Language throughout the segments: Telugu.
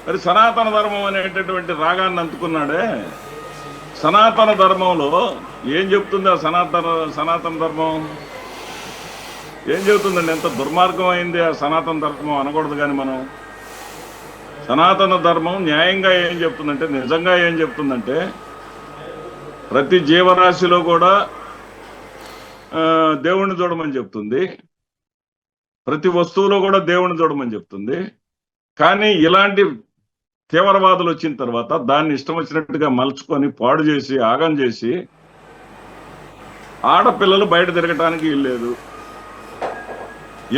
మరి సనాతన ధర్మం అనేటటువంటి రాగాన్ని అందుకున్నాడే. సనాతన ధర్మంలో ఏం చెప్తుంది? ఆ సనాతన ధర్మం ఏం చెబుతుందండి? ఎంత దుర్మార్గం అయింది ఆ సనాతన ధర్మం అనకూడదు. కానీ మనం సనాతన ధర్మం న్యాయంగా ఏం చెప్తుందంటే, నిజంగా ఏం చెప్తుందంటే, ప్రతి జీవరాశిలో కూడా దేవుణ్ణి చూడమని చెప్తుంది. ప్రతి వస్తువులో కూడా దేవుణ్ణి చూడమని చెప్తుంది. కానీ ఇలాంటి తీవ్రవాదులు వచ్చిన తర్వాత దాన్ని ఇష్టం వచ్చినట్టుగా మలుచుకొని పాడు చేసి ఆగం చేసి ఆడపిల్లలు బయట తిరగటానికి వీల్లేదు.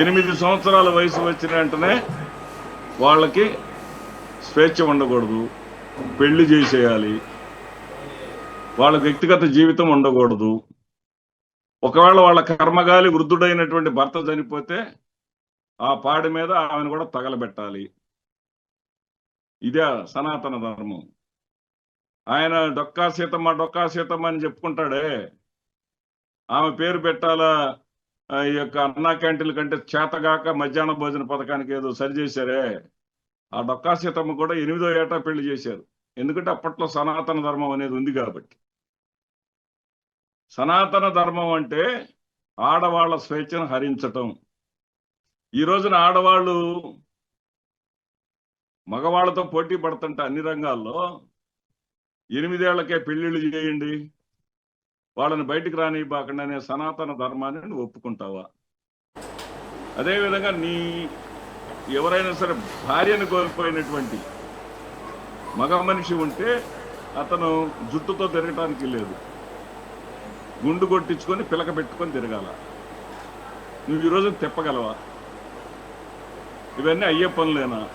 8 సంవత్సరాల వయసు వచ్చిన వెంటనే వాళ్ళకి స్వేచ్ఛ ఉండకూడదు, పెళ్లి చేసేయాలి, వాళ్ళకి వ్యక్తిగత జీవితం ఉండకూడదు. ఒకవేళ వాళ్ళ కర్మగాలి వృద్ధుడైనటువంటి భర్త చనిపోతే ఆ పాడి మీద ఆమెను కూడా తగలబెట్టాలి. ఇదే సనాతన ధర్మం. ఆయన డొక్కా సీతమ్మ అని చెప్పుకుంటాడే, ఆమె పేరు పెట్టాలా ఈ యొక్క అన్నా క్యాంటీన్ల కంటే చేతగాక మధ్యాహ్న భోజన పథకానికి ఏదో సరి చేశారే, ఆ డొక్కా సీతమ్మ కూడా 8వ ఏటా పెళ్లి చేశారు. ఎందుకంటే అప్పట్లో సనాతన ధర్మం అనేది ఉంది కాబట్టి. సనాతన ధర్మం అంటే ఆడవాళ్ల స్వేచ్ఛను హరించటం. ఈ రోజున ఆడవాళ్ళు మగవాళ్లతో పోటీ పడుతుంటే అన్ని రంగాల్లో 8 ఏళ్లకే పెళ్లిళ్ళు చేయండి, వాళ్ళని బయటికి రానివ్వకుండా అనే సనాతన ధర్మాన్ని నువ్వు ఒప్పుకుంటావా? అదేవిధంగా ఎవరైనా సరే భార్యను కోల్పోయినటువంటి మగ మనిషి ఉంటే అతను జుట్టుతో తిరగటానికి లేదు, గుండు కొట్టించుకొని పిలక పెట్టుకొని తిరగాల. నువ్వు ఈరోజు తిప్పగలవా? ఇవన్నీ అయ్యే పనులేనా?